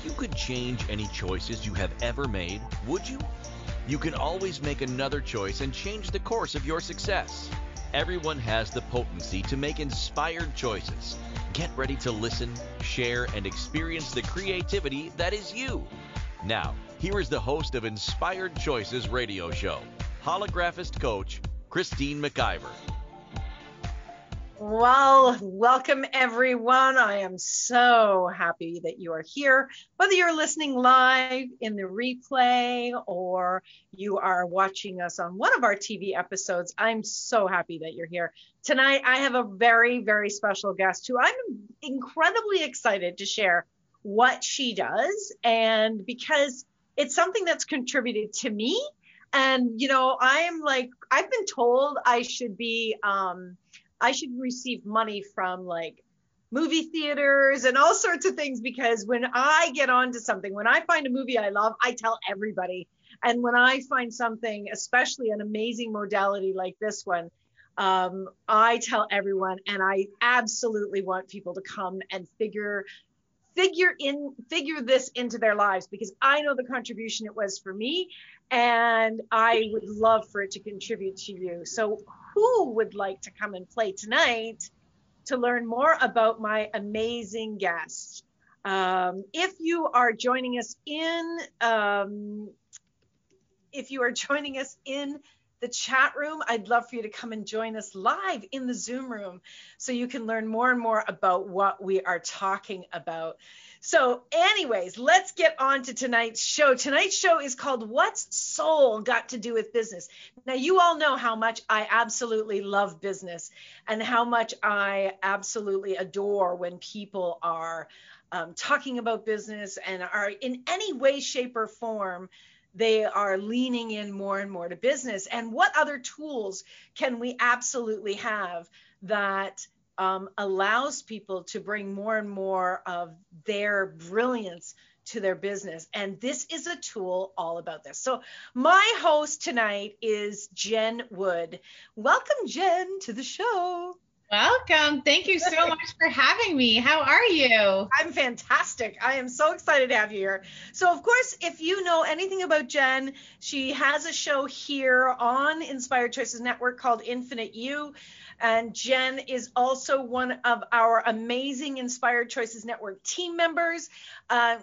If you could change any choices you have ever made, would you? You can always make another choice and change the course of your success. Everyone has the potency to make inspired choices. Get ready to listen, share, and experience the creativity that is you. Now, here is the host of Inspired Choices radio show, holographist coach, Christine McIver. Well, welcome everyone. I am so happy that you are here, whether you're listening live in the replay or you are watching us on one of our TV episodes. I'm so happy that you're here. Tonight, I have a very, very special guest who I'm incredibly excited to share what she does, and because it's something that's contributed to me. And, you know, I've been told I should receive money from like movie theaters and all sorts of things, because when I get onto something, when I find a movie I love, I tell everybody. And when I find something, especially an amazing modality like this one, I tell everyone, and I absolutely want people to come and figure this into their lives, because I know the contribution it was for me, and I would love for it to contribute to you. So who would like to come and play tonight to learn more about my amazing guest? If you are joining us in the chat room, I'd love for you to come and join us live in the Zoom room so you can learn more and more about what we are talking about. So anyways, let's get on to tonight's show. Tonight's show is called What's Soul Got to Do with Business? Now, you all know how much I absolutely love business and how much I absolutely adore when people are talking about business and are in any way, shape, or form they are leaning in more and more to business. And what other tools can we absolutely have that allows people to bring more and more of their brilliance to their business? And this is a tool all about this. So my host tonight is Jenn Wood. Welcome, Jenn, to the show. Welcome. Thank you so much for having me. How are you? I'm fantastic. I am so excited to have you here. So, of course, if you know anything about Jenn, she has a show here on Inspired Choices Network called Infinite You. And Jenn is also one of our amazing Inspired Choices Network team members.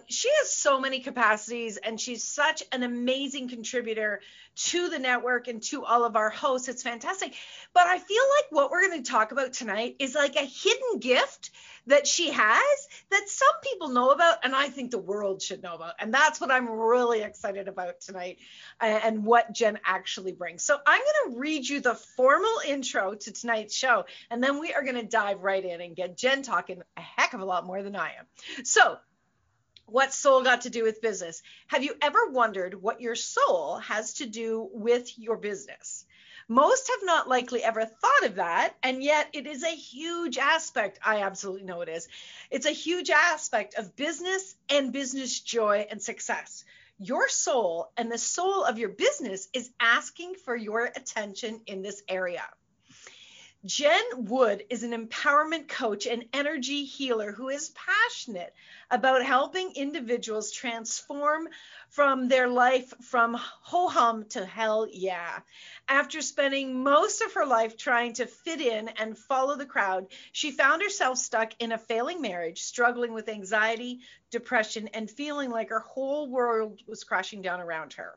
She has so many capacities, and she's such an amazing contributor to the network and to all of our hosts. It's fantastic. But I feel like what we're going to talk about tonight is like a hidden gift that she has that some people know about, and I think the world should know about. And that's what I'm really excited about tonight, and what Jenn actually brings. So I'm going to read you the formal intro to tonight's show, and then we are going to dive right in and get Jenn talking a heck of a lot more than I am. So, what's soul got to do with business? Have you ever wondered what your soul has to do with your business? Most have not likely ever thought of that, and yet it is a huge aspect. I absolutely know it is. It's a huge aspect of business and business joy and success. Your soul and the soul of your business is asking for your attention in this area. Jenn Wood is an empowerment coach and energy healer who is passionate about helping individuals transform from their life from ho-hum to hell yeah. After spending most of her life trying to fit in and follow the crowd, she found herself stuck in a failing marriage, struggling with anxiety, depression, and feeling like her whole world was crashing down around her.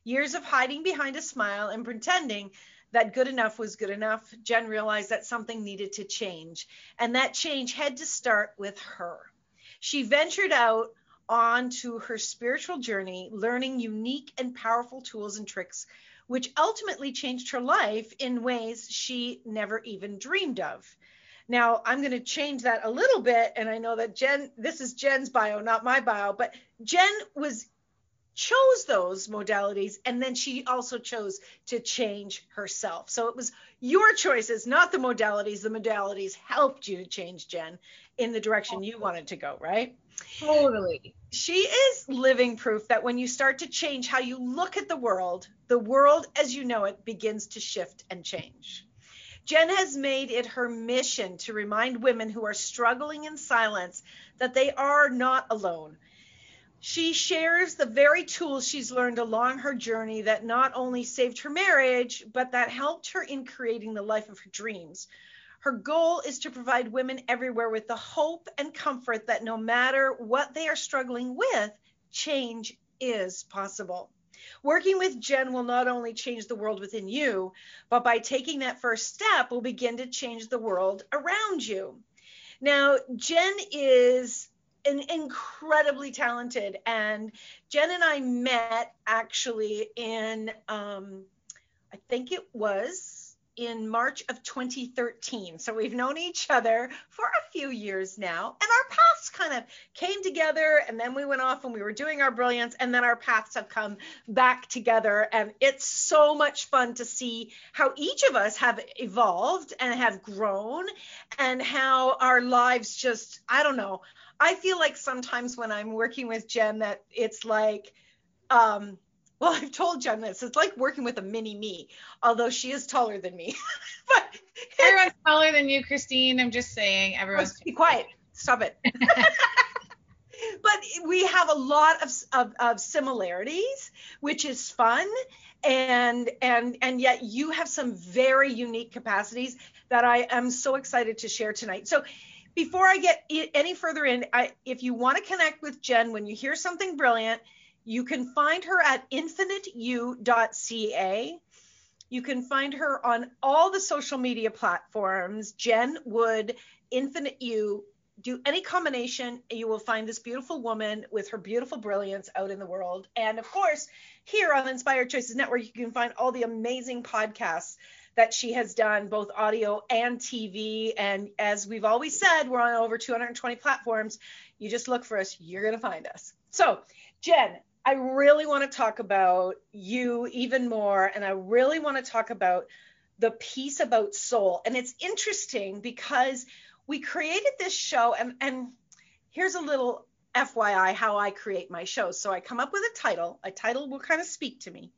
Years of hiding behind a smile and pretending that good enough was good enough, Jenn realized that something needed to change, and that change had to start with her. She ventured out onto her spiritual journey, learning unique and powerful tools and tricks, which ultimately changed her life in ways she never even dreamed of. Now, I'm going to change that a little bit, and I know that this is Jenn's bio, not my bio, but Jenn chose those modalities, and then she also chose to change herself. So it was your choices, not the modalities. The modalities helped you change, Jenn, in the direction you wanted to go, right? Totally. She is living proof that when you start to change how you look at the world as you know it begins to shift and change. Jenn has made it her mission to remind women who are struggling in silence that they are not alone. She shares the very tools she's learned along her journey that not only saved her marriage, but that helped her in creating the life of her dreams. Her goal is to provide women everywhere with the hope and comfort that no matter what they are struggling with, change is possible. Working with Jenn will not only change the world within you, but by taking that first step will begin to change the world around you. Now, Jenn is incredibly talented, and Jenn and I met actually in, I think it was in March of 2013. So we've known each other for a few years now, and our paths kind of came together, and then we went off and we were doing our brilliance, and then our paths have come back together, and it's so much fun to see how each of us have evolved and have grown, and how our lives just, I don't know, I feel like sometimes when I'm working with Jenn that it's like, well, I've told Jenn this. It's like working with a mini me, although she is taller than me. But everyone's taller than you, Christine. I'm just saying, everyone's. Be quiet. Stop it. But we have a lot of similarities, which is fun, and yet you have some very unique capacities that I am so excited to share tonight. So before I get any further in, if you want to connect with Jenn, when you hear something brilliant, you can find her at infiniteu.ca. You can find her on all the social media platforms, Jenn Wood, Infinite You. Do any combination, you will find this beautiful woman with her beautiful brilliance out in the world. And of course, here on Inspired Choices Network, you can find all the amazing podcasts that she has done, both audio and TV. And as we've always said, we're on over 220 platforms. You just look for us, you're going to find us. So, Jenn, I really want to talk about you even more, and I really want to talk about the piece about soul. And it's interesting because we created this show, and here's a little FYI how I create my shows. So I come up with a title will kind of speak to me,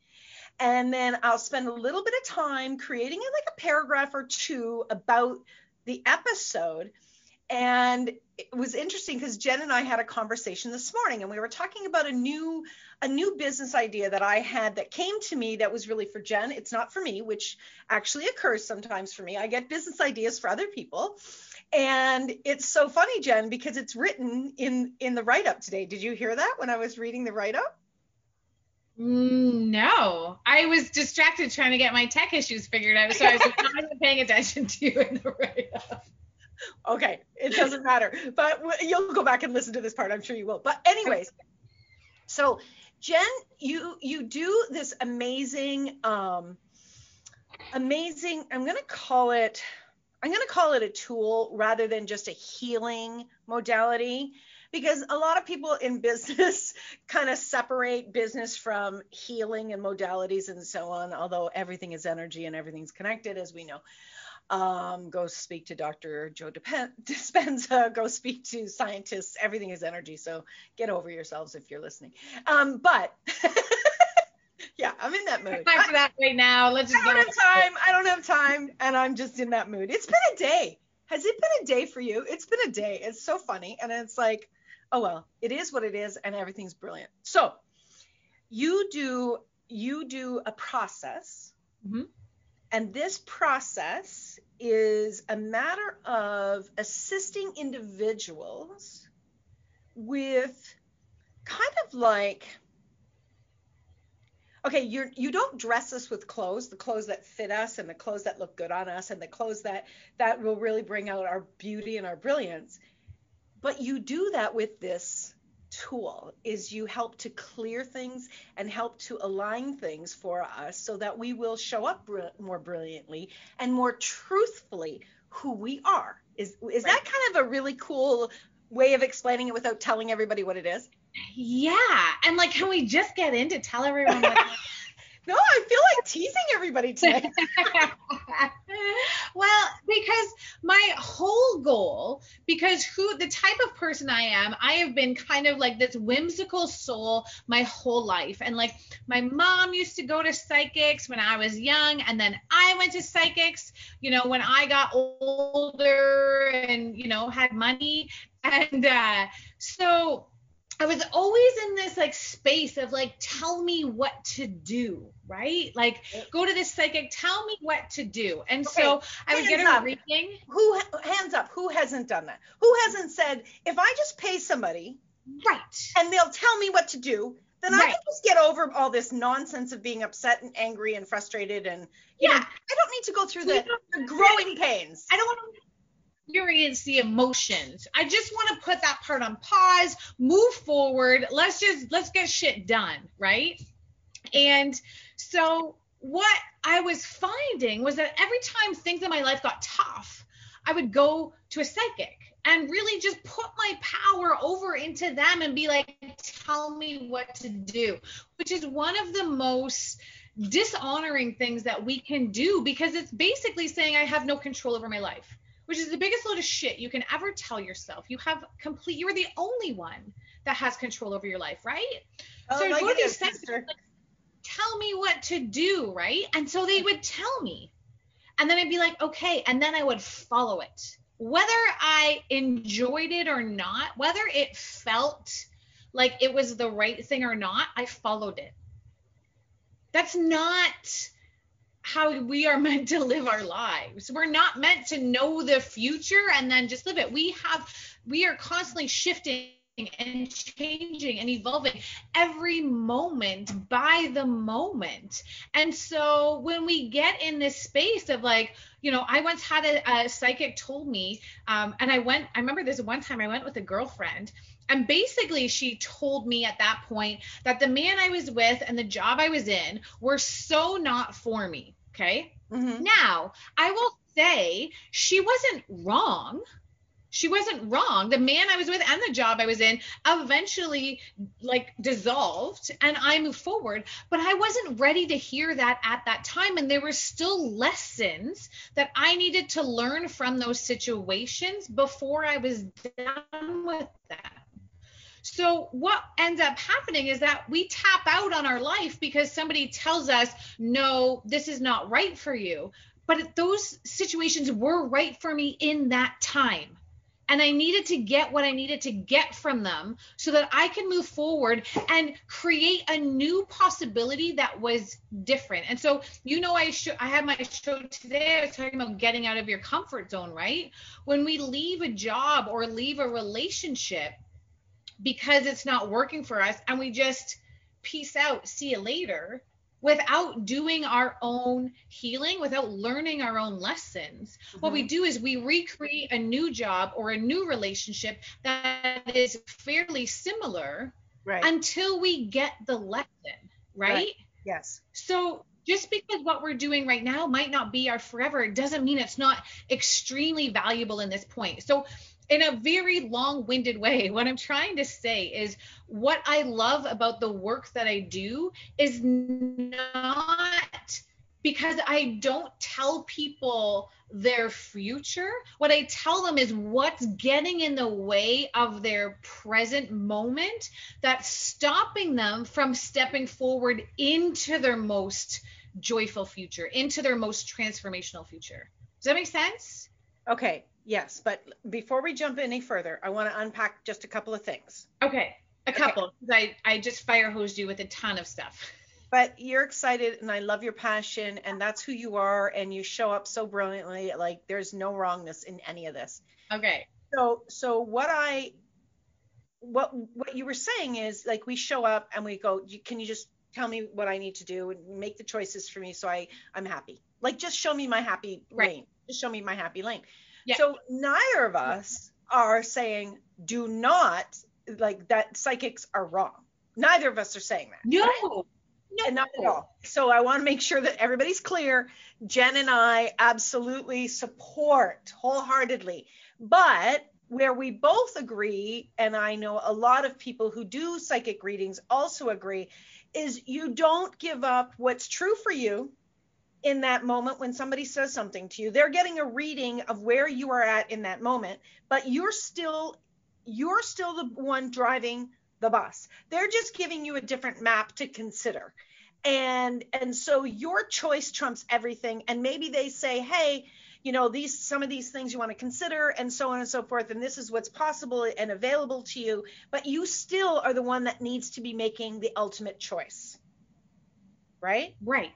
and then I'll spend a little bit of time creating it, like a paragraph or two about the episode. And it was interesting because Jenn and I had a conversation this morning, and we were talking about a new business idea that I had that came to me that was really for Jenn. It's not for me, which actually occurs sometimes for me. I get business ideas for other people. And it's so funny, Jenn, because it's written in the write-up today. Did you hear that when I was reading the write-up? No, I was distracted trying to get my tech issues figured out, so I was not even paying attention to you in the write-up. Okay, it doesn't matter, but you'll go back and listen to this part. I'm sure you will. But anyways, so Jenn, you do this amazing. I'm going to call it a tool rather than just a healing modality, because a lot of people in business kind of separate business from healing and modalities and so on, although everything is energy and everything's connected, as we know. Go speak to Dr. Joe Dispenza, go speak to scientists. Everything is energy. So get over yourselves if you're listening. But yeah, I'm in that mood. Time for that right now. I don't have time. And I'm just in that mood. It's been a day. Has it been a day for you? It's been a day. It's so funny. And it's like, oh, well, it is what it is. And everything's brilliant. So you do a process. Mm-hmm. And this process is a matter of assisting individuals with kind of like, okay, you don't dress us with the clothes that fit us and the clothes that look good on us and the clothes that will really bring out our beauty and our brilliance. But you do that with this tool, is you help to clear things and help to align things for us so that we will show up more brilliantly and more truthfully who we are. Is right. That kind of a really cool way of explaining it without telling everybody what it is? Yeah. And like, can we just get in to tell everyone what No, I feel like teasing everybody today. Well, because my whole goal, because the type of person I am, I have been kind of like this whimsical soul my whole life. And like my mom used to go to psychics when I was young, and then I went to psychics, when I got older and, had money. And so I was always in this like space of like, tell me what to do, right? Like, go to this psychic, tell me what to do. And so I would get a reading. Hands up, who hasn't done that? Who hasn't said, if I just pay somebody, right, and they'll tell me what to do, then I can just get over all this nonsense of being upset and angry and frustrated, and you know, I don't need to go through the growing pains. I don't want to experience the emotions. I just want to put that part on pause, move forward. Let's get shit done, right? And so what I was finding was that every time things in my life got tough, I would go to a psychic and really just put my power over into them and be like, tell me what to do, which is one of the most dishonoring things that we can do, because it's basically saying I have no control over my life, which is the biggest load of shit you can ever tell yourself. You are the only one that has control over your life, right? So I go to these psychics, like, tell me what to do, right? And so they would tell me, and then I'd be like, okay, and then I would follow it. Whether I enjoyed it or not, whether it felt like it was the right thing or not, I followed it. That's not how we are meant to live our lives. We're not meant to know the future and then just live it. We are constantly shifting and changing and evolving every moment by the moment. And so when we get in this space of like, you know, I once had a psychic told me, and I remember this one time I went with a girlfriend, and basically she told me at that point that the man I was with and the job I was in were so not for me. Okay. Mm-hmm. Now I will say she wasn't wrong. She wasn't wrong. The man I was with and the job I was in eventually like dissolved and I moved forward, but I wasn't ready to hear that at that time. And there were still lessons that I needed to learn from those situations before I was done with them. So what ends up happening is that we tap out on our life because somebody tells us, no, this is not right for you. But those situations were right for me in that time. And I needed to get what I needed to get from them so that I can move forward and create a new possibility that was different. And so, you know, I had my show today. I was talking about getting out of your comfort zone, right? When we leave a job or leave a relationship because it's not working for us and we just peace out, see you later, without doing our own healing, without learning our own lessons, what we do is we recreate a new job or a new relationship that is fairly similar until we get the lesson, right? Yes. So just because what we're doing right now might not be our forever, it doesn't mean it's not extremely valuable in this point. So in a very long-winded way, what I'm trying to say is what I love about the work that I do is not because I don't tell people their future. What I tell them is what's getting in the way of their present moment that's stopping them from stepping forward into their most joyful future, into their most transformational future. Does that make sense? Okay. Yes, but before we jump any further, I want to unpack just a couple of things. Okay, a couple, because I just fire hosed you with a ton of stuff. But you're excited, and I love your passion, and that's who you are, and you show up so brilliantly. Like there's no wrongness in any of this. Okay. So what you were saying is like we show up and we go, can you just tell me what I need to do and make the choices for me so I'm happy? Like just show me my happy lane. Just show me my happy lane. Yeah. So neither of us are saying do not, like that psychics are wrong. Neither of us are saying that. No. Right? No. Not at all. So I want to make sure that everybody's clear. Jenn and I absolutely support wholeheartedly. But where we both agree, and I know a lot of people who do psychic readings also agree, is you don't give up what's true for you in that moment when somebody says something to you. They're getting a reading of where you are at in that moment, but you're still the one driving the bus. They're just giving you a different map to consider. And so your choice trumps everything. And maybe they say, hey, some of these things you want to consider, and so on and so forth, and this is what's possible and available to you, but you still are the one that needs to be making the ultimate choice. Right? Right.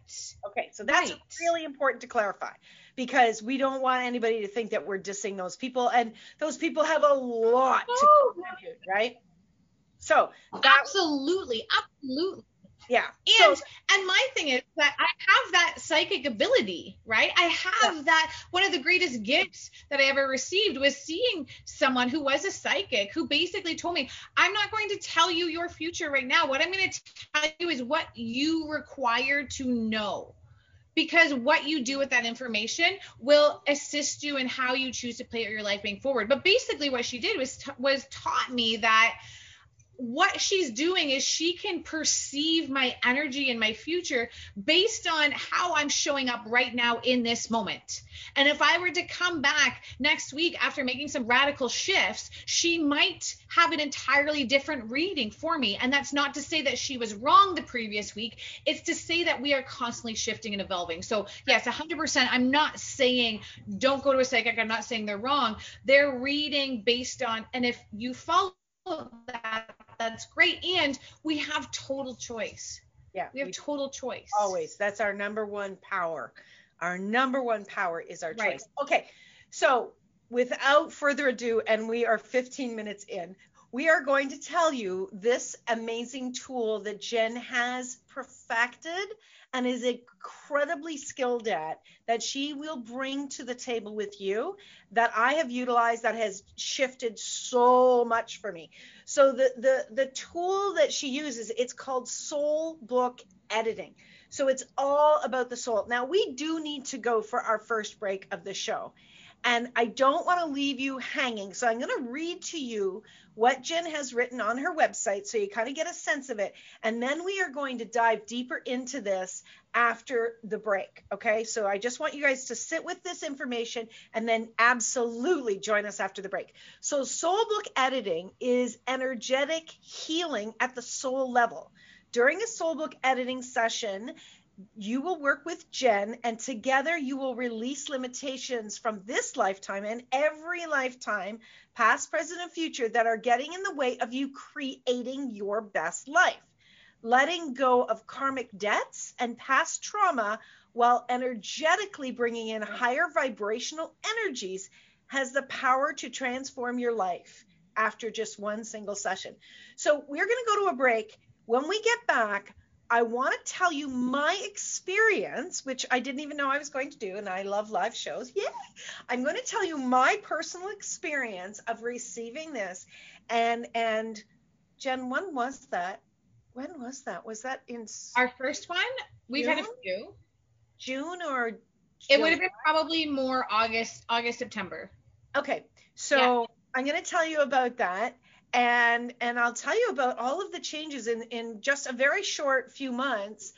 Okay, so that's really important to clarify, because we don't want anybody to think that we're dissing those people, and those people have a lot to contribute, right? So absolutely. Yeah. And my thing is that I have that psychic ability, right? I have that. One of the greatest gifts that I ever received was seeing someone who was a psychic who basically told me, I'm not going to tell you your future right now. What I'm going to tell you is what you require to know. Because what you do with that information will assist you in how you choose to play out your life going forward. But basically what she did was taught me that what she's doing is she can perceive my energy and my future based on how I'm showing up right now in this moment. And if I were to come back next week after making some radical shifts, she might have an entirely different reading for me. And that's not to say that she was wrong the previous week. It's to say that we are constantly shifting and evolving. So yes, 100%. I'm not saying don't go to a psychic. I'm not saying they're wrong. They're reading based on, and if you follow that, that's great. And we have total choice. Yeah. We have total choice. Always. That's our number one power. Our number one power is our choice. Right. Okay. So without further ado, and we are 15 minutes in, we are going to tell you this amazing tool that Jenn has perfected and is incredibly skilled at, that she will bring to the table with you, that I have utilized, that has shifted so much for me. So the tool that she uses, it's called soul book editing. So it's all about the soul. Now, we do need to go for our first break of the show, and I don't want to leave you hanging. So I'm going to read to you what Jenn has written on her website so you kind of get a sense of it. And then we are going to dive deeper into this after the break. Okay, so I just want you guys to sit with this information and then absolutely join us after the break. So soul book editing is energetic healing at the soul level. During a soul book editing session, you will work with Jenn, and together you will release limitations from this lifetime and every lifetime, past, present, and future, that are getting in the way of you creating your best life. Letting go of karmic debts and past trauma while energetically bringing in higher vibrational energies has the power to transform your life after just one single session. So we're going to go to a break. When we get back, I want to tell you my experience, which I didn't even know I was going to do, and I love live shows. Yay! I'm going to tell you my personal experience of receiving this. And Jenn, when was that? When was that? Was that in our first one? We've had a few. June or July? It would have been probably more August, September. Okay. So I'm going to tell you about that. And I'll tell you about all of the changes in just a very short few months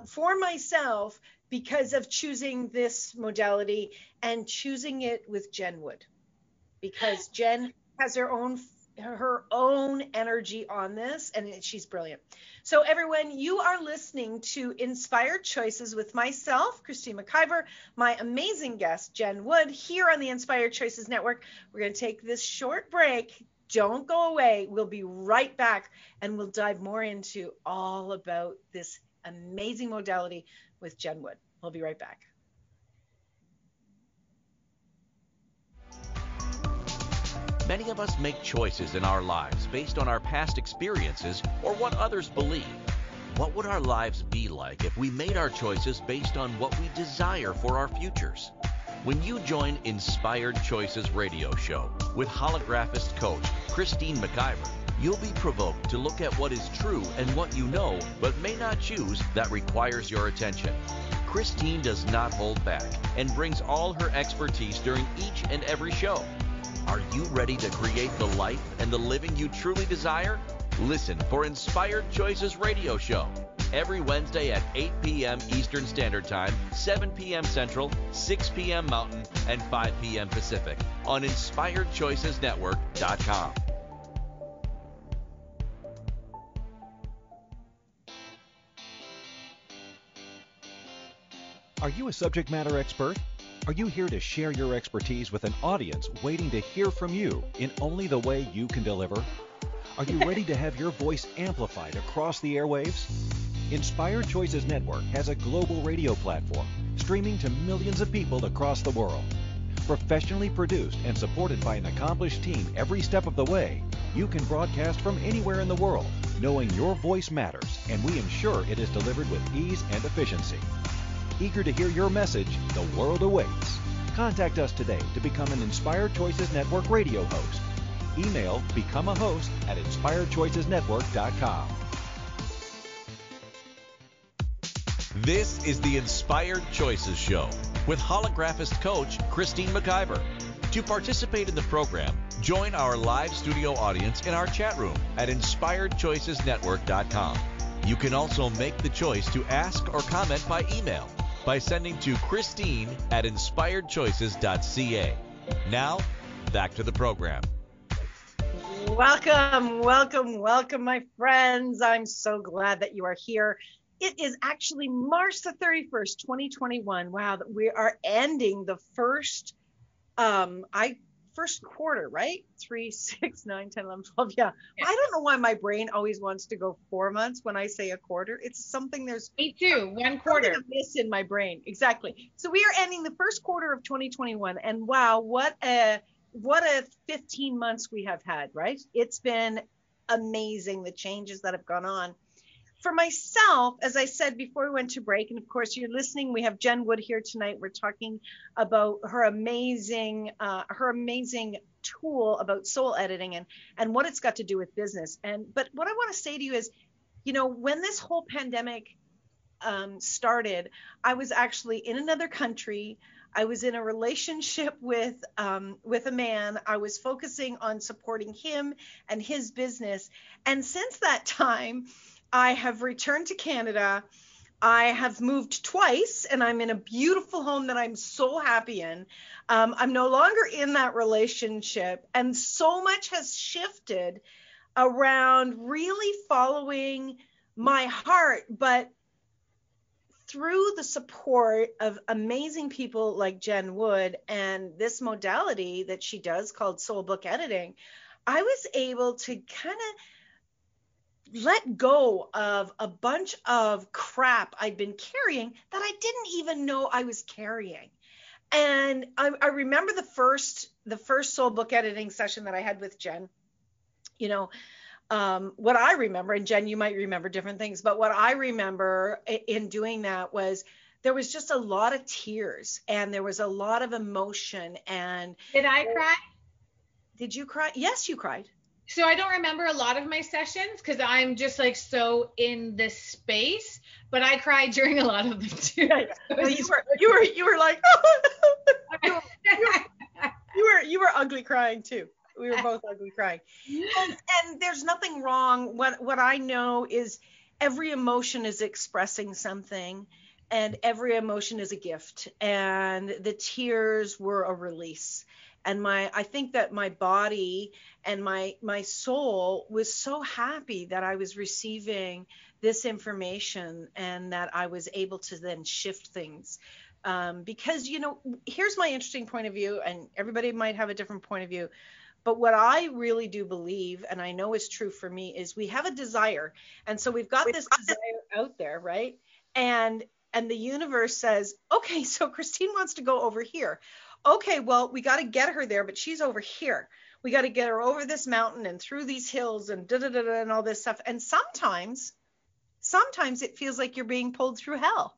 for myself because of choosing this modality and choosing it with Jenn Wood, because Jenn has her own energy on this, and she's brilliant. So everyone, you are listening to Inspired Choices with myself, Christine McIver, my amazing guest, Jenn Wood, here on the Inspired Choices Network. We're going to take this short break. Don't go away. We'll be right back, and we'll dive more into all about this amazing modality with Jenn Wood. We'll be right back. Many of us make choices in our lives based on our past experiences or what others believe. What would our lives be like if we made our choices based on what we desire for our futures? When you join Inspired Choices radio show with holographist coach Christine McIver, you'll be provoked to look at what is true and what you know but may not choose that requires your attention. Christine does not hold back and brings all her expertise during each and every show. Are you ready to create the life and the living you truly desire? Listen for Inspired Choices radio show every Wednesday at 8 p.m. Eastern Standard Time, 7 p.m. Central, 6 p.m. Mountain, and 5 p.m. Pacific on InspiredChoicesNetwork.com. Are you a subject matter expert? Are you here to share your expertise with an audience waiting to hear from you in only the way you can deliver? Are you ready to have your voice amplified across the airwaves? Inspired Choices Network has a global radio platform streaming to millions of people across the world. Professionally produced and supported by an accomplished team every step of the way, you can broadcast from anywhere in the world, knowing your voice matters, and we ensure it is delivered with ease and efficiency. Eager to hear your message, the world awaits. Contact us today to become an Inspired Choices Network radio host. Email becomeahost@inspiredchoicesnetwork.com. This is the Inspired Choices Show with holographist coach Christine McIver. To participate in the program, join our live studio audience in our chat room at inspiredchoicesnetwork.com. You can also make the choice to ask or comment by email by sending to Christine@inspiredchoices.ca. Now, back to the program. Welcome, my friends. I'm so glad that you are here. It is actually March the 31st, 2021. Wow, we are ending the first quarter, right? 3, 6, 9, 10, 11, 12. Yeah. I don't know why my brain always wants to go 4 months when I say a quarter. It's something there's Me too. 1 quarter. a miss in my brain. Exactly. So we are ending the first quarter of 2021, and wow, what a 15 months we have had, right? It's been amazing, the changes that have gone on. For myself, as I said before we went to break, and of course you're listening, we have Jenn Wood here tonight. We're talking about her amazing tool about soul editing and what it's got to do with business. But what I want to say to you is, when this whole pandemic started, I was actually in another country. I was in a relationship with a man. I was focusing on supporting him and his business. And since that time, I have returned to Canada. I have moved twice, and I'm in a beautiful home that I'm so happy in. I'm no longer in that relationship, and so much has shifted around really following my heart, but through the support of amazing people like Jenn Wood and this modality that she does called soul book editing, I was able to kind of let go of a bunch of crap I'd been carrying that I didn't even know I was carrying. And I remember the first soul book editing session that I had with Jenn. What I remember, and Jenn, you might remember different things, but what I remember in doing that was there was just a lot of tears and there was a lot of emotion. And Did I cry? Did you cry? Yes, you cried. So I don't remember a lot of my sessions because I'm just like so in this space, but I cried during a lot of them too. Yeah. Well, you were like, you were ugly crying too. We were both ugly crying. And there's nothing wrong. What I know is every emotion is expressing something, and every emotion is a gift. And the tears were a release. And I think that my body and my soul was so happy that I was receiving this information and that I was able to then shift things. Because, here's my interesting point of view, and everybody might have a different point of view. But what I really do believe, and I know is true for me, is we have a desire. And so we've got this desire out there, right? And the universe says, okay, so Christine wants to go over here. Okay, well, we got to get her there, but she's over here. We got to get her over this mountain and through these hills and and all this stuff. And sometimes it feels like you're being pulled through hell.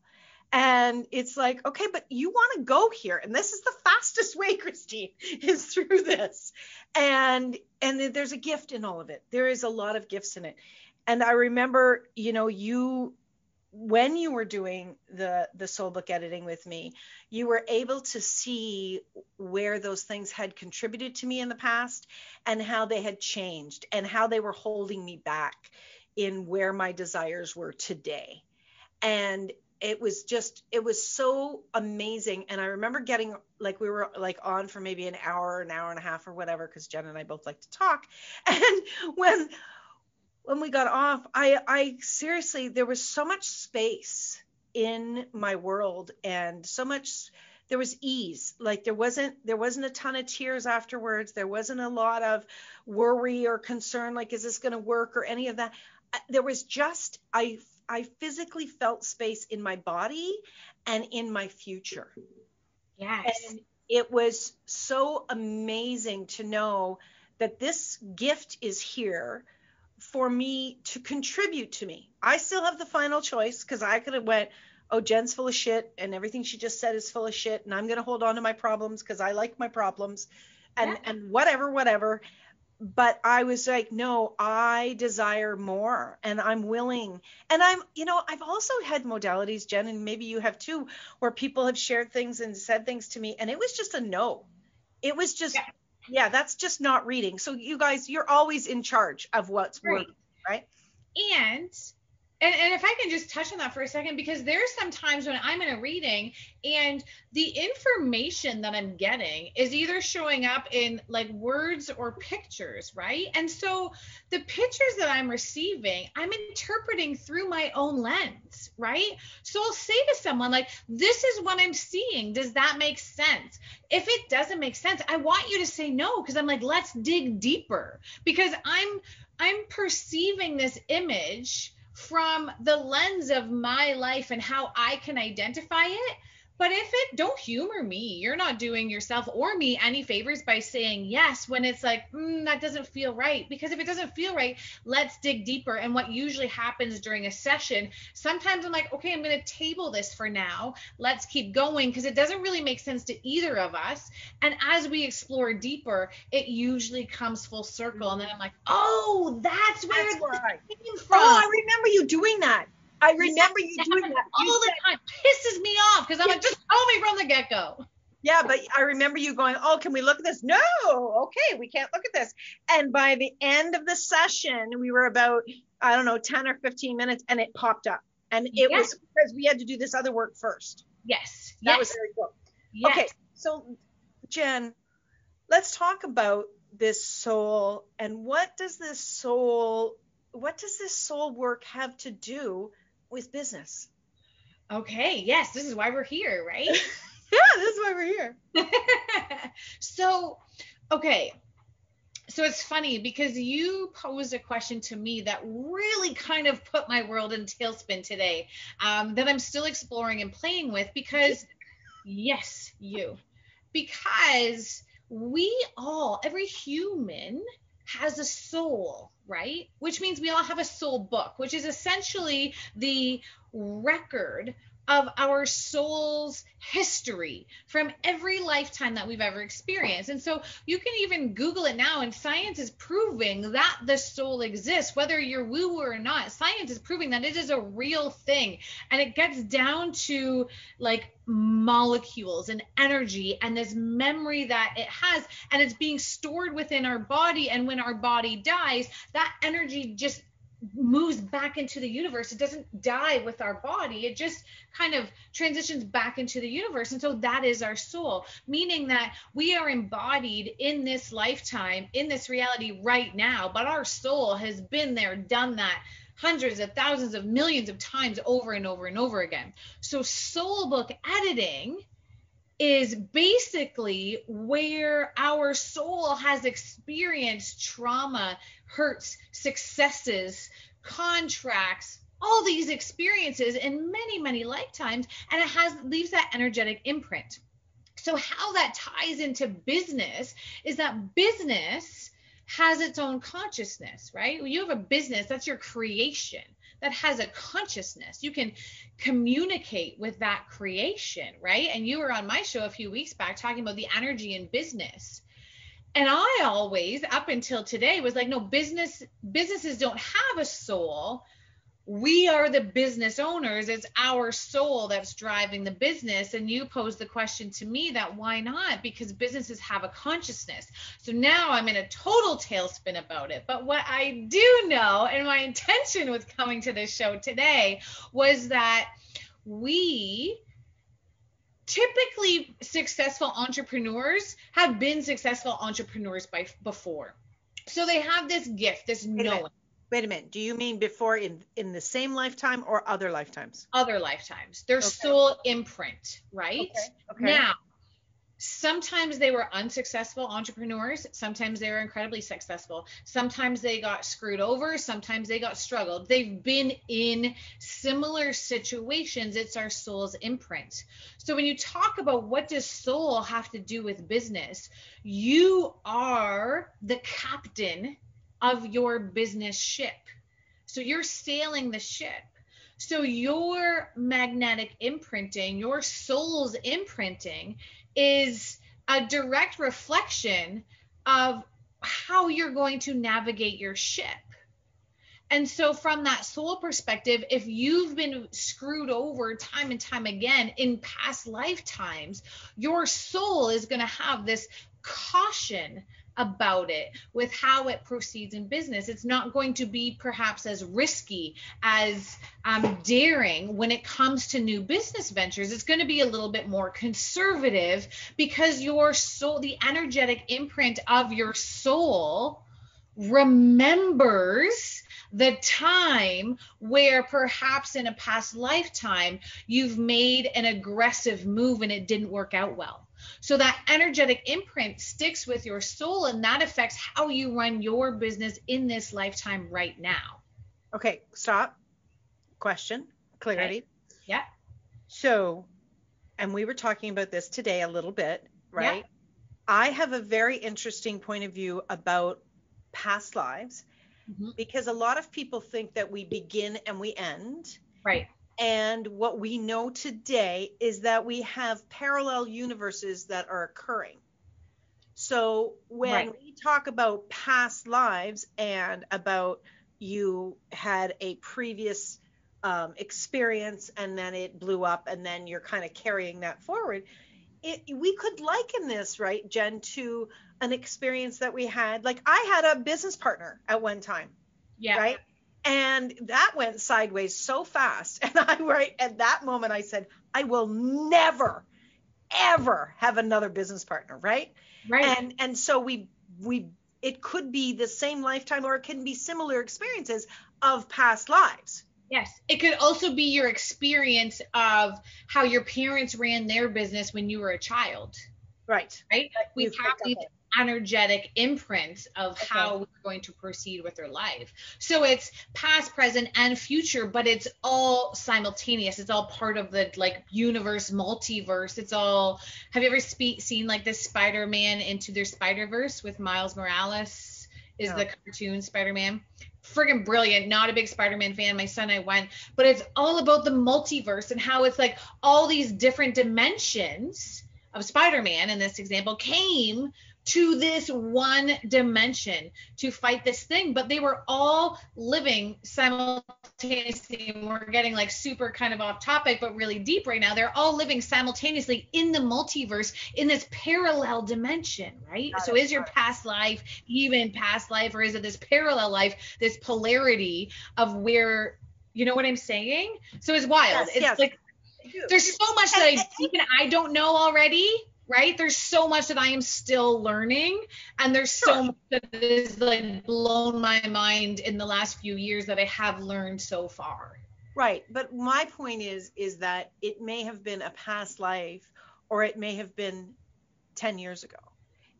And it's like, okay, but you want to go here. And this is the fastest way, Christine, is through this. And there's a gift in all of it. There is a lot of gifts in it. And I remember, when you were doing the soul book editing with me, you were able to see where those things had contributed to me in the past and how they had changed and how they were holding me back in where my desires were today. And it was so amazing. And I remember getting, we were on for maybe an hour and a half or whatever, because Jenn and I both like to talk. And when we got off, I seriously, there was so much space in my world and so much, ease. Like there wasn't a ton of tears afterwards. There wasn't a lot of worry or concern, like, is this going to work or any of that. There was just, I physically felt space in my body and in my future. Yes. And it was so amazing to know that this gift is here for me to contribute to me. I still have the final choice, because I could have went, oh, Jen's full of shit and everything she just said is full of shit, and I'm going to hold on to my problems because I like my problems, and whatever. But I was like, no, I desire more, and I'm willing. And I've also had modalities, Jenn, and maybe you have too, where people have shared things and said things to me, and it was just a no. It was just, yeah, that's just not reading. So you guys, you're always in charge of what's working, right? And if I can just touch on that for a second, because there's some times when I'm in a reading and the information that I'm getting is either showing up in like words or pictures, right? And so the pictures that I'm receiving, I'm interpreting through my own lens, right? So I'll say to someone like, this is what I'm seeing. Does that make sense? If it doesn't make sense, I want you to say no, because I'm like, let's dig deeper, because I'm perceiving this image from the lens of my life and how I can identify it. But if it, don't humor me. You're not doing yourself or me any favors by saying yes when it's like, that doesn't feel right. Because if it doesn't feel right, let's dig deeper. And what usually happens during a session, sometimes I'm like, okay, I'm going to table this for now. Let's keep going, because it doesn't really make sense to either of us. And as we explore deeper, it usually comes full circle. And then I'm like, oh, that's where it came from. Oh, I remember you doing that. I remember you doing that all the time. Pisses me off, because I'm like, just tell me from the get-go. Yeah, but I remember you going, oh, can we look at this? No, okay, we can't look at this. And by the end of the session, we were about, 10 or 15 minutes, and it popped up. And it was because we had to do this other work first. Yes. That was very cool. Yes. Okay, so Jenn, let's talk about this soul, and what does this soul work have to do with business? Okay, yes, this is why we're here, right? Yeah, this is why we're here. So it's funny because you posed a question to me that really kind of put my world in tailspin today, that I'm still exploring and playing with, because because every human has a soul, right? Which means we all have a soul book, which is essentially the record of our soul's history from every lifetime that we've ever experienced. And so you can even Google it now, and science is proving that the soul exists, whether you're woo-woo or not. Science is proving that it is a real thing, and it gets down to like molecules and energy and this memory that it has, and it's being stored within our body. And when our body dies, that energy just moves back into the universe. It doesn't die with our body. It just kind of transitions back into the universe. And so that is our soul, meaning that we are embodied in this lifetime, in this reality right now, but our soul has been there, done that hundreds of thousands of millions of times over and over and over again. So soul book editing is basically where our soul has experienced trauma, hurts, successes, contracts, all these experiences in many, many lifetimes, and it leaves that energetic imprint. So how that ties into business is that business has its own consciousness, right? When you have a business, that's your creation. That has a consciousness. You can communicate with that creation, right? And you were on my show a few weeks back talking about the energy in business. And I always, up until today, was like, no, businesses don't have a soul. We are the business owners. It's our soul that's driving the business. And you posed the question to me that why not? Because businesses have a consciousness. So now I'm in a total tailspin about it. But what I do know, and my intention with coming to this show today, was that typically successful entrepreneurs have been successful entrepreneurs before. So they have this gift, this knowing. Wait a minute. Do you mean before in the same lifetime or other lifetimes? Other lifetimes. Their soul imprint, right? Okay. Now, sometimes they were unsuccessful entrepreneurs. Sometimes they were incredibly successful. Sometimes they got screwed over. Sometimes they got struggled. They've been in similar situations. It's our soul's imprint. So when you talk about what does soul have to do with business, you are the captain of your business ship. So you're sailing the ship. So your magnetic imprinting, your soul's imprinting is a direct reflection of how you're going to navigate your ship. And so from that soul perspective, if you've been screwed over time and time again in past lifetimes, your soul is going to have this caution about it with how it proceeds in business. It's not going to be perhaps as risky, as daring when it comes to new business ventures. It's going to be a little bit more conservative because your soul, the energetic imprint of your soul, remembers the time where perhaps in a past lifetime you've made an aggressive move and it didn't work out well. So that energetic imprint sticks with your soul, and that affects how you run your business in this lifetime right now. Okay, stop. Question, clarity. Okay. Yeah. So, and we were talking about this today a little bit, right? Yeah. I have a very interesting point of view about past lives because a lot of people think that we begin and we end. Right. And what we know today is that we have parallel universes that are occurring. So when we talk about past lives and about you had a previous experience and then it blew up and then you're kind of carrying that forward, we could liken this, right, Jen, to an experience that we had. Like I had a business partner at one time, right? And that went sideways so fast. And at that moment, I said, I will never, ever have another business partner, right? Right. And so it could be the same lifetime or it can be similar experiences of past lives. Yes. It could also be your experience of how your parents ran their business when you were a child. Right. Right. We have these energetic imprints of how we're going to proceed with our life. So it's past, present, and future, but it's all simultaneous. It's all part of the universe, multiverse. It's all. Have you ever seen this Spider-Man Into Their Spider-Verse with Miles Morales? The cartoon Spider-Man? Friggin' brilliant. Not a big Spider-Man fan. My son and I went, but it's all about the multiverse and how it's all these different dimensions of Spider-Man in this example came to this one dimension to fight this thing, but they were all living simultaneously. We're getting super kind of off topic, but really deep right now. They're all living simultaneously in the multiverse in this parallel dimension, right? So is your past life even past life, or is it this parallel life, this polarity of where, you know what I'm saying? So it's wild. There's so much that even I don't know already. Right? There's so much that I am still learning, and there's so much that is blown my mind in the last few years that I have learned so far. Right. But my point is that it may have been a past life, or it may have been 10 years ago.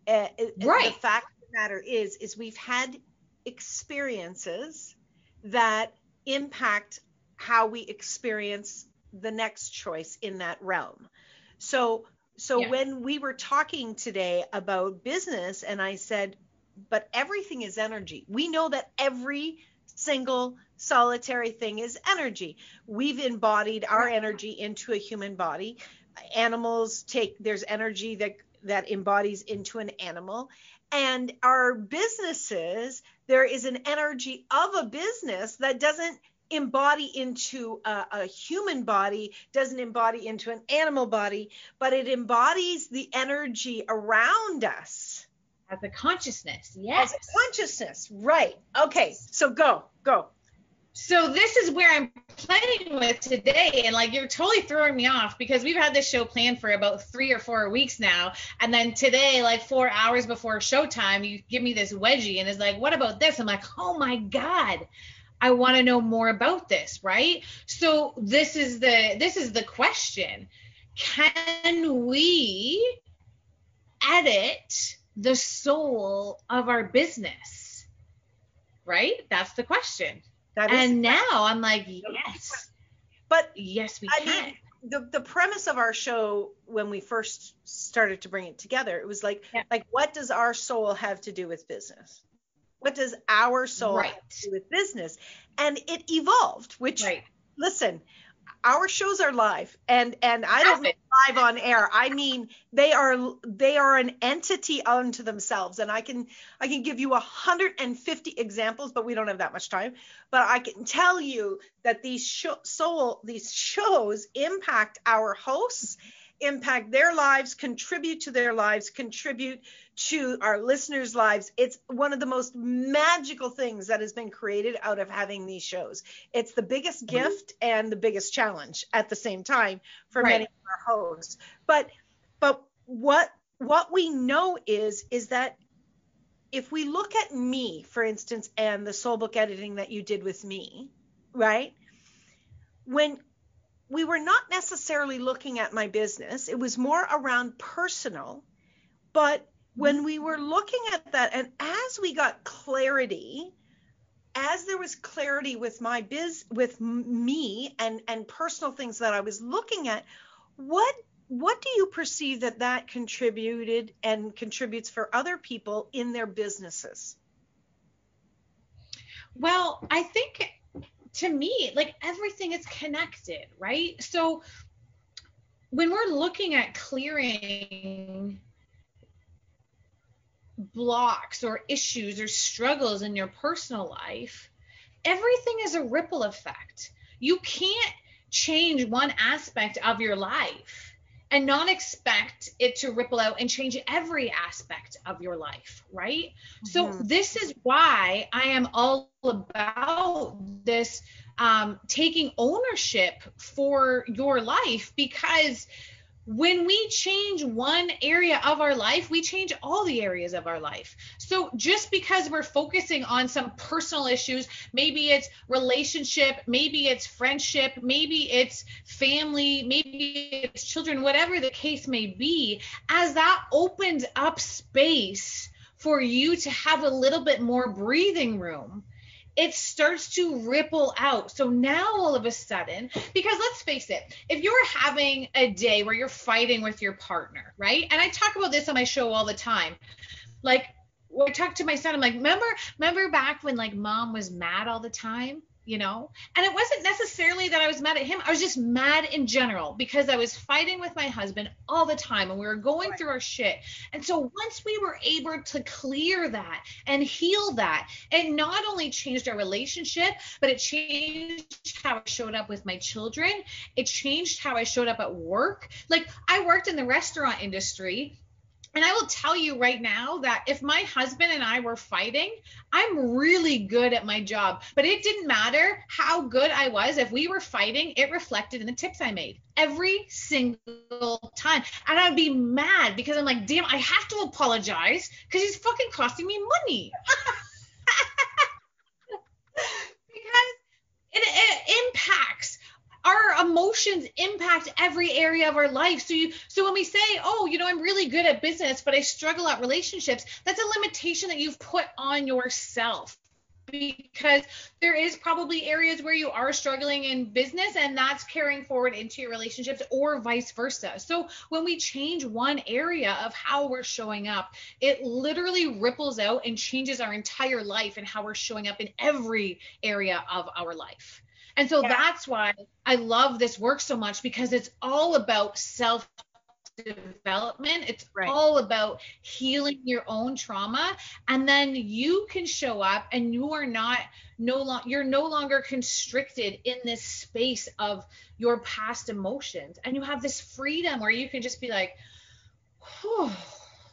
Right. The fact of the matter is we've had experiences that impact how we experience the next choice in that realm. So when we were talking today about business, and I said, but everything is energy. We know that every single solitary thing is energy. We've embodied our energy into a human body. Animals there's energy that embodies into an animal. And our businesses, there is an energy of a business that doesn't embody into a human body, doesn't embody into an animal body, but it embodies the energy around us. As a consciousness, yes. As a consciousness, right. Okay, so go. So this is where I'm playing with today, and like you're totally throwing me off because we've had this show planned for about 3 or 4 weeks now, and then today, like 4 hours before showtime, you give me this wedgie and it's like, what about this? I'm like, oh my God, I want to know more about this, right? So this is the question. Can we edit the soul of our business? Right? That's the question. And now I'm like, yes. But yes, we I can. mean, the premise of our show when we first started to bring it together, it was like, what does our soul have to do with business? What does our soul have to do with business? And it evolved, which, listen, our shows are live, and I don't mean live on air. I mean they are an entity unto themselves, and I can give you 150 examples, but we don't have that much time. But I can tell you that these shows impact our hosts, impact their lives, contribute to their lives, contribute to our listeners' lives. It's one of the most magical things that has been created out of having these shows. It's the biggest gift and the biggest challenge at the same time for many of our hosts. But what we know is that if we look at me, for instance, and the soul book editing that you did with me, right? When we were not necessarily looking at my business, it was more around personal, but when we were looking at that, and as we got clarity, as there was clarity with with me and personal things that I was looking at, what do you perceive that contributed and contributes for other people in their businesses? Well, I think to me, like everything is connected, right? So when we're looking at clearing blocks or issues or struggles in your personal life, everything is a ripple effect. You can't change one aspect of your life and not expect it to ripple out and change every aspect of your life, right? Mm-hmm. So this is why I am all about this, taking ownership for your life, because when we change one area of our life, we change all the areas of our life. So just because we're focusing on some personal issues, maybe it's relationship, maybe it's friendship, maybe it's family, maybe it's children, whatever the case may be, as that opens up space for you to have a little bit more breathing room, it starts to ripple out. So now all of a sudden, because let's face it, if you're having a day where you're fighting with your partner, right? And I talk about this on my show all the time. Like when I talk to my son, I'm like, remember back when like mom was mad all the time, you know? And it wasn't necessarily that I was mad at him. I was just mad in general because I was fighting with my husband all the time and we were going through our shit. And so once we were able to clear that and heal that, it not only changed our relationship, but it changed how I showed up with my children. It changed how I showed up at work. Like I worked in the restaurant industry. And I will tell you right now that if my husband and I were fighting, I'm really good at my job. But it didn't matter how good I was. If we were fighting, it reflected in the tips I made every single time. And I'd be mad because I'm like, damn, I have to apologize because he's fucking costing me money. Because it impacts. Our emotions impact every area of our life. So when we say, oh, you know, I'm really good at business, but I struggle at relationships, that's a limitation that you've put on yourself, because there is probably areas where you are struggling in business and that's carrying forward into your relationships or vice versa. So when we change one area of how we're showing up, it literally ripples out and changes our entire life and how we're showing up in every area of our life. And so that's why I love this work so much, because it's all about self-development. It's all about healing your own trauma. And then you can show up and you're no longer constricted in this space of your past emotions. And you have this freedom where you can just be like,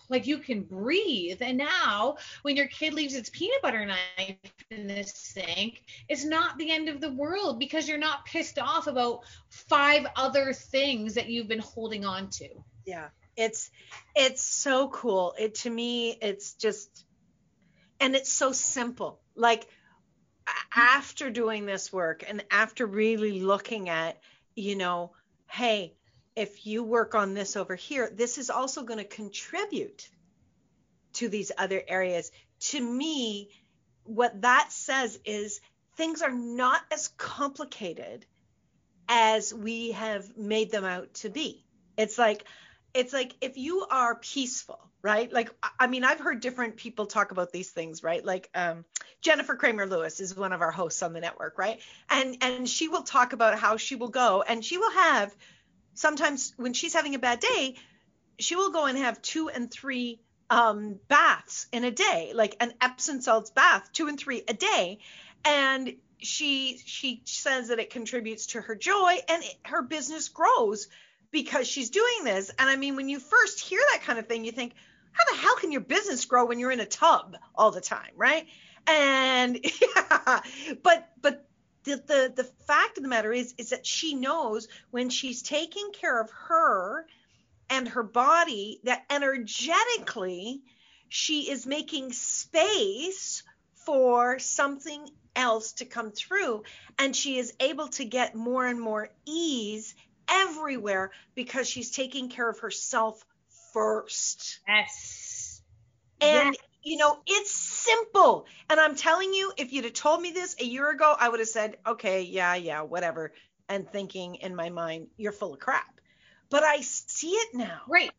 like you can breathe. And now when your kid leaves its peanut butter knife in the sink, it's not the end of the world because you're not pissed off about 5 other things that you've been holding on to. Yeah. It's so cool. To me, it's just, and it's so simple. Like after doing this work and after really looking at, hey, if you work on this over here, this is also going to contribute to these other areas. To me, what that says is things are not as complicated as we have made them out to be. It's like if you are peaceful, right? Like, I mean, I've heard different people talk about these things, right? Like Jennifer Kramer Lewis is one of our hosts on the network, right? And she will talk about how she will go and she will have, sometimes when she's having a bad day, she will go and have 2 and 3 baths in a day, like an Epsom salts bath, 2 and 3 a day. And she says that it contributes to her joy and her business grows because she's doing this. And I mean, when you first hear that kind of thing, you think, how the hell can your business grow when you're in a tub all the time, right? And yeah, but the fact of the matter is that she knows when she's taking care of her and her body, that energetically she is making space for something else to come through, and she is able to get more and more ease everywhere because she's taking care of herself first. Yes. And it's simple. And I'm telling you, if you'd have told me this a year ago, I would have said, okay, yeah, whatever. And thinking in my mind, you're full of crap. But I see it now. Right.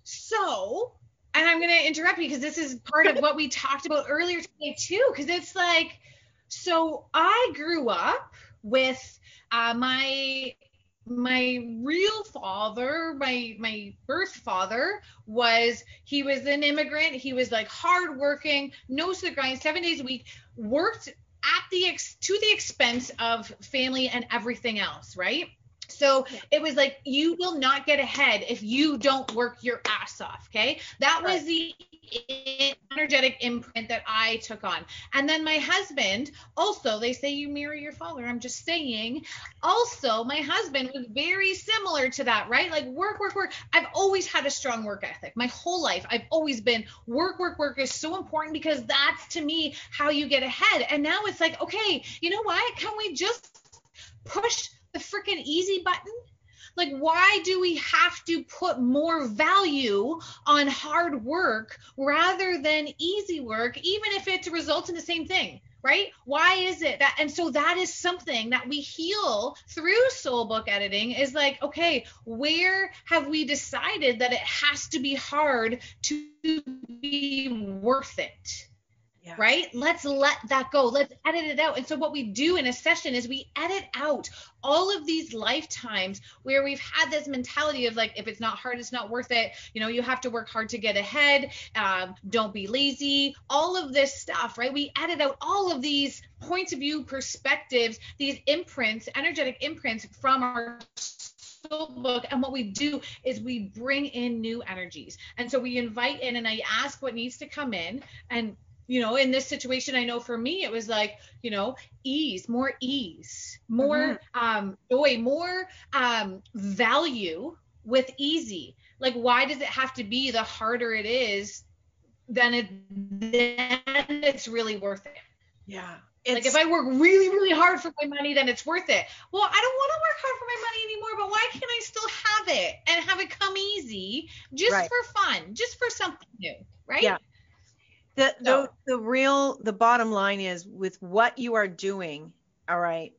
So, and I'm going to interrupt you because this is part of what we talked about earlier today too, because it's like, so I grew up with my real father, my birth father, he was an immigrant. He was like hardworking, nose to the grind, 7 days a week, worked to the expense of family and everything else, right? So it was like, you will not get ahead if you don't work your ass off. Okay. That was the energetic imprint that I took on. And then my husband also, they say you mirror your father. I'm just saying. Also, my husband was very similar to that, right? Like work. I've always had a strong work ethic. My whole life, I've always been work is so important because that's to me how you get ahead. And now it's like, okay, you know what? Can we just push the freaking easy button? Like, why do we have to put more value on hard work rather than easy work, even if it results in the same thing, right? Why is it that? And so that is something that we heal through soul book editing is like, okay, where have we decided that it has to be hard to be worth it? Yeah. Right? Let's let that go. Let's edit it out. And so what we do in a session is we edit out all of these lifetimes where we've had this mentality of like, if it's not hard, it's not worth it. You have to work hard to get ahead. Don't be lazy. All of this stuff, right? We edit out all of these points of view, perspectives, these imprints, energetic imprints from our soul book. And what we do is we bring in new energies. And so we invite in and I ask what needs to come in. And in this situation, I know for me, it was like, ease, more joy, more value with easy. Like, why does it have to be the harder it is, then it's really worth it? Yeah. Like if I work really, really hard for my money, then it's worth it. Well, I don't want to work hard for my money anymore, but why can't I still have it and have it come easy just for fun, just for something new, right? Yeah. The bottom line is with what you are doing, all right,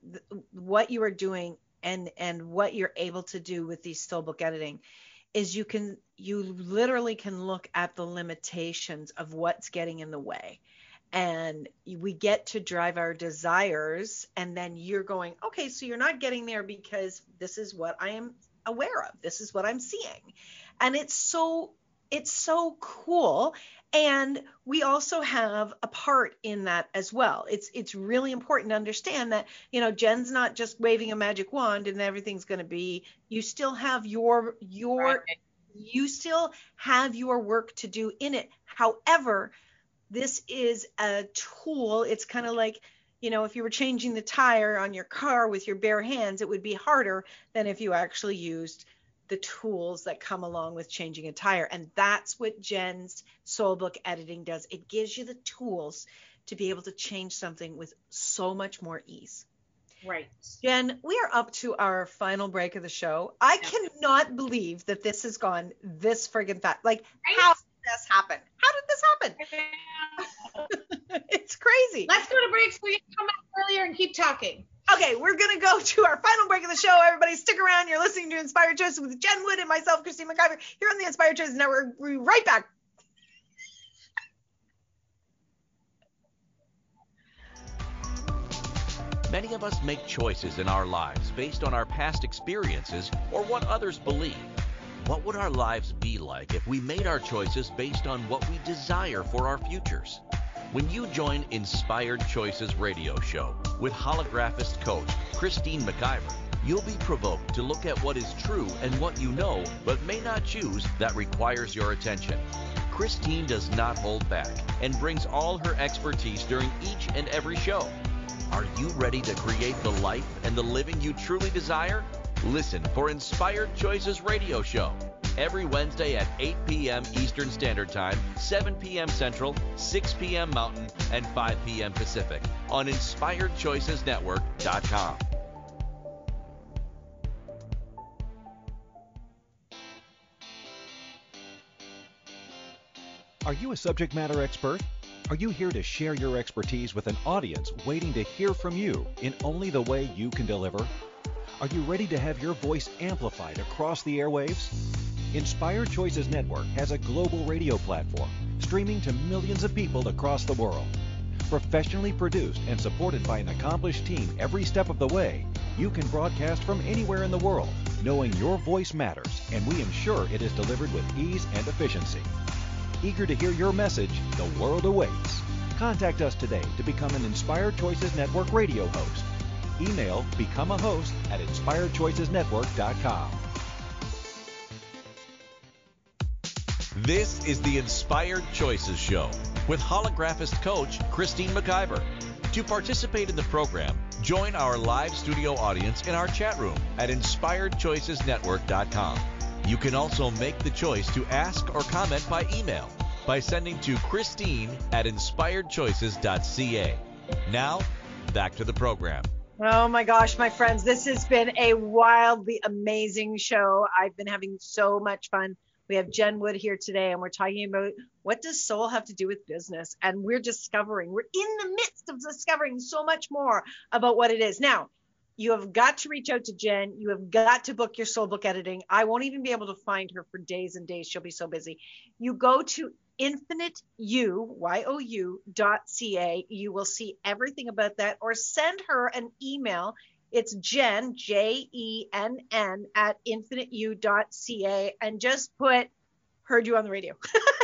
what you are doing and what you're able to do with these soul book editing is you literally can look at the limitations of what's getting in the way. And we get to drive our desires, and then you're going, okay, so you're not getting there because this is what I am aware of. This is what I'm seeing. And it's so cool. And we also have a part in that as well. It's really important to understand that, Jenn's not just waving a magic wand and everything's going to be, you still have your You still have your work to do in it. However, this is a tool. It's kind of like, if you were changing the tire on your car with your bare hands, it would be harder than if you actually used the tools that come along with changing a tire. And that's what Jenn's Soul Book editing does. It gives you the tools to be able to change something with so much more ease. Right. Jenn, we are up to our final break of the show. I cannot believe that this has gone this friggin' fast. Like, how did this happen? How did this happen? It's crazy. Let's go to break so we can come back earlier and keep talking. Okay, we're going to go to our final break of the show. Everybody stick around. You're listening to Inspired Choices with Jenn Wood and myself, Christine McIver, here on the Inspired Choices Network. We'll be right back. Many of us make choices in our lives based on our past experiences or what others believe. What would our lives be like if we made our choices based on what we desire for our futures? When you join Inspired Choices radio show with holographist coach Christine McIver, you'll be provoked to look at what is true and what you know but may not choose that requires your attention. Christine does not hold back and brings all her expertise during each and every show. Are you ready to create the life and the living you truly desire? Listen for Inspired Choices radio show every Wednesday at 8 p.m. Eastern Standard Time, 7 p.m. Central, 6 p.m. Mountain, and 5 p.m. Pacific on InspiredChoicesNetwork.com. Are you a subject matter expert? Are you here to share your expertise with an audience waiting to hear from you in only the way you can deliver? Are you ready to have your voice amplified across the airwaves? Inspired Choices Network has a global radio platform streaming to millions of people across the world. Professionally produced and supported by an accomplished team every step of the way, you can broadcast from anywhere in the world, knowing your voice matters, and we ensure it is delivered with ease and efficiency. Eager to hear your message, the world awaits. Contact us today to become an Inspired Choices Network radio host. Email become a host at inspiredchoicesnetwork.com. This is the Inspired Choices Show with holographist coach Christine McIver. To participate in the program, join our live studio audience in our chat room at inspiredchoicesnetwork.com. You can also make the choice to ask or comment by email by sending to Christine@inspiredchoices.ca. Now, back to the program. Oh my gosh, my friends, this has been a wildly amazing show. I've been having so much fun. We have Jenn Wood here today, and we're talking about what does soul have to do with business? And we're in the midst of discovering so much more about what it is. Now, you have got to reach out to Jenn. You have got to book your soul book editing. I won't even be able to find her for days and days. She'll be so busy. You go to infiniteyou.ca. You will see everything about that, or send her an email. It's Jenn, JENN, at infiniteyou.ca, and just put heard you on the radio.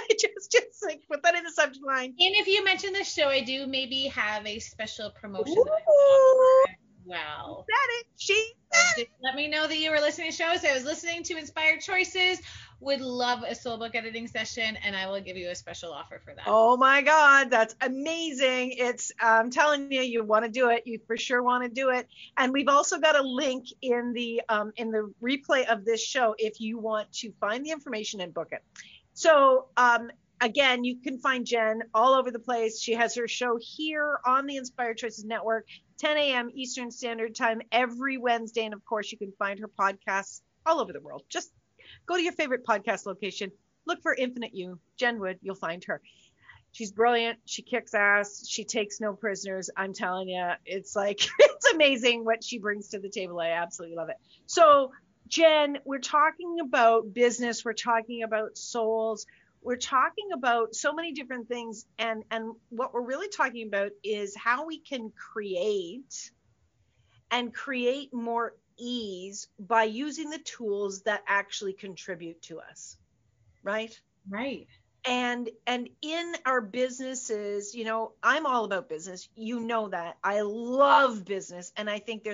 just like put that in the subject line. And if you mention the show, I do maybe have a special promotion. Wow. She said it. Let me know that you were listening to shows. I was listening to Inspired Choices. Would love a soul book editing session, and I will give you a special offer for that. Oh my God, that's amazing. I'm telling you, you want to do it. You for sure want to do it. And we've also got a link in the replay of this show if you want to find the information and book it. So again, you can find Jenn all over the place. She has her show here on the Inspired Choices Network, 10 a.m. Eastern Standard Time every Wednesday. And of course, you can find her podcasts all over the world. Just go to your favorite podcast location. Look for Infinite You, Jenn Wood. You'll find her. She's brilliant. She kicks ass. She takes no prisoners. I'm telling you, it's amazing what she brings to the table. I absolutely love it. So, Jenn, we're talking about business. We're talking about souls. We're talking about so many different things. And what we're really talking about is how we can create more ease by using the tools that actually contribute to us, right? Right. And in our businesses, I'm all about business. You know that. I love business, and I think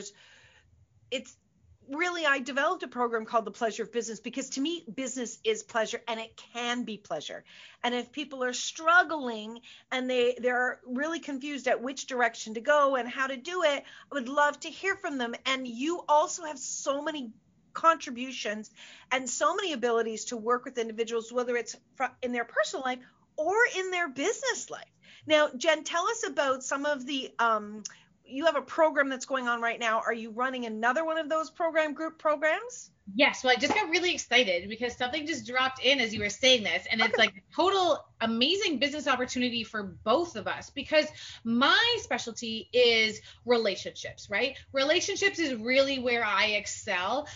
really, I developed a program called The Pleasure of Business because to me, business is pleasure and it can be pleasure. And if people are struggling and they're really confused at which direction to go and how to do it, I would love to hear from them. And you also have so many contributions and so many abilities to work with individuals, whether it's in their personal life or in their business life. Now, Jenn, tell us about some of the you have a program that's going on right now. Are you running another one of those group programs? Yes. Well, I just got really excited because something just dropped in as you were saying this, and it's like total amazing business opportunity for both of us because my specialty is relationships, right? Relationships is really where I excel.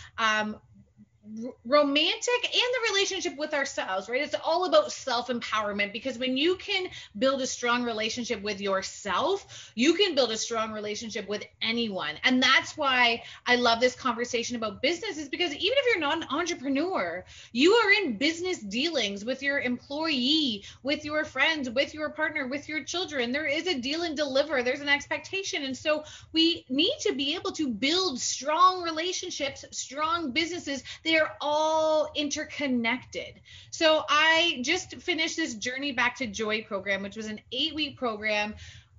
Romantic and the relationship with ourselves, right? It's all about self-empowerment because when you can build a strong relationship with yourself, you can build a strong relationship with anyone. And that's why I love this conversation about business is because even if you're not an entrepreneur, you are in business dealings with your employee, with your friends, with your partner, with your children. There is a deal and deliver. There's an expectation. And so we need to be able to build strong relationships, strong businesses. They're all interconnected. So I just finished this Journey Back to Joy program, which was an 8-week program.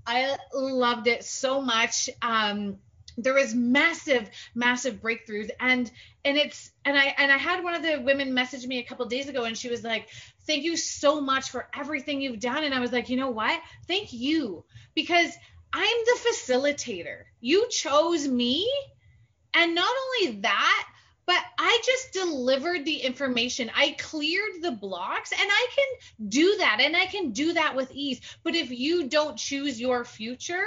I loved it so much. There was massive breakthroughs, and I had one of the women message me a couple of days ago, and she was like, "Thank you so much for everything you've done." And I was like, you know what? Thank you, because I'm the facilitator. You chose me, and not only that, but I just delivered the information. I cleared the blocks, and I can do that, and I can do that with ease. But if you don't choose your future,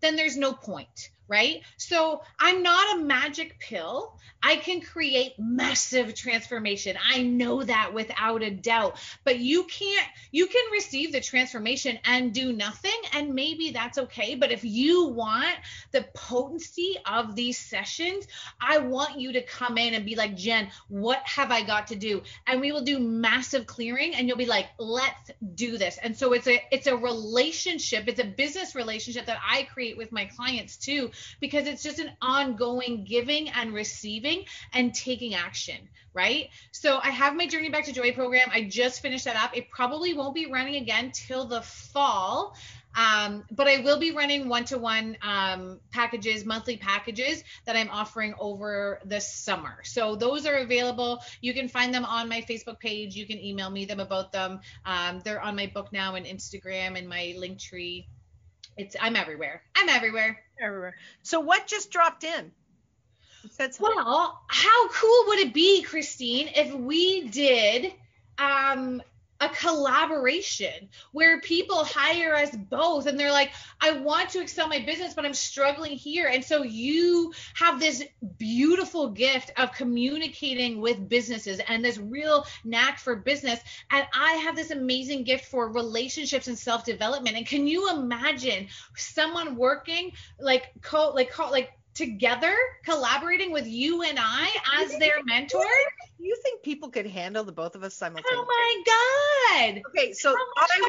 then there's no point, right? So I'm not a magic pill. I can create massive transformation. I know that without a doubt, but you can receive the transformation and do nothing. And maybe that's okay. But if you want the potency of these sessions, I want you to come in and be like, Jenn, what have I got to do? And we will do massive clearing, and you'll be like, let's do this. And so it's a relationship. It's a business relationship that I create with my clients too, because it's just an ongoing giving and receiving and taking action, right? So I have my Journey Back to Joy program. I just finished that up. It probably won't be running again till the fall, but I will be running one-to-one packages, monthly packages that I'm offering over the summer. So those are available. You can find them on my Facebook page. You can email me them about them. They're on my book now and Instagram and my Linktree. I'm everywhere. Everywhere. So what just dropped in? Well, how cool would it be, Christine, if we did a collaboration where people hire us both and they're like, I want to excel my business, but I'm struggling here. And so you have this beautiful gift of communicating with businesses and this real knack for business. And I have this amazing gift for relationships and self-development. And can you imagine someone working together, collaborating with you and I as their mentor? Do you think people could handle the both of us simultaneously? Oh my God. Okay, so I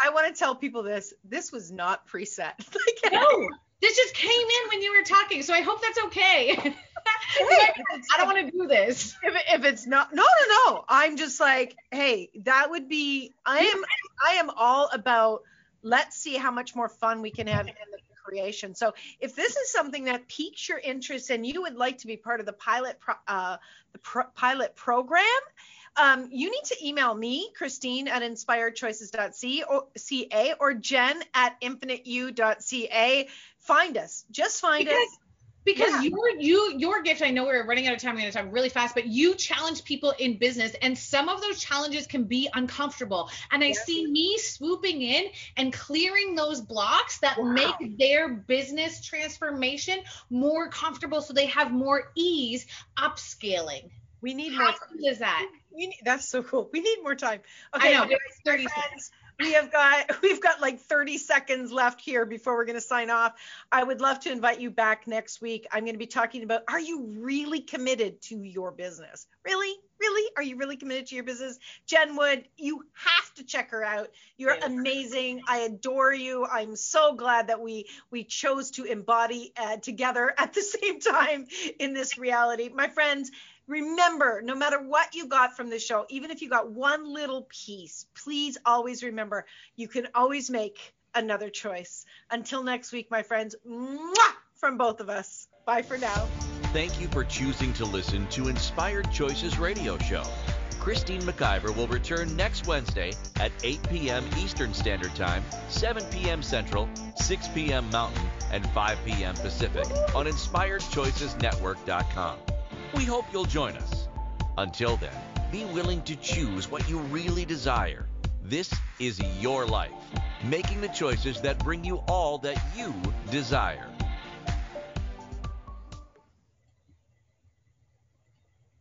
want to tell people this. This was not preset. No, this just came in when you were talking, so I hope that's okay. I don't want to do this. If it's not, no. I'm just like, hey, that would be, I am all about, let's see how much more fun we can have in the creation. So if this is something that piques your interest and you would like to be part of the pilot program, you need to email me, Christine at inspiredchoices.ca or Jenn at infiniteu.ca. Find us. Just find us. Because your gift, I know we're running out of time, I'm going to talk really fast, but you challenge people in business, and some of those challenges can be uncomfortable. And I see me swooping in and clearing those blocks that make their business transformation more comfortable so they have more ease upscaling. We need more time. How cool is that? That's so cool. We need more time. Okay, I know. 30 seconds. We've got like 30 seconds left here before we're going to sign off. I would love to invite you back next week. I'm going to be talking about, are you really committed to your business? Really? Are you really committed to your business? Jenn Wood, you have to check her out. You're amazing. I adore you. I'm so glad that we chose to embody together at the same time in this reality. My friends, remember, no matter what you got from this show, even if you got one little piece, please always remember, you can always make another choice. Until next week, my friends, mwah, from both of us. Bye for now. Thank you for choosing to listen to Inspired Choices Radio Show. Christine McIver will return next Wednesday at 8 p.m. Eastern Standard Time, 7 p.m. Central, 6 p.m. Mountain, and 5 p.m. Pacific on InspiredChoicesNetwork.com. We hope you'll join us. Until then, be willing to choose what you really desire. This is your life, making the choices that bring you all that you desire.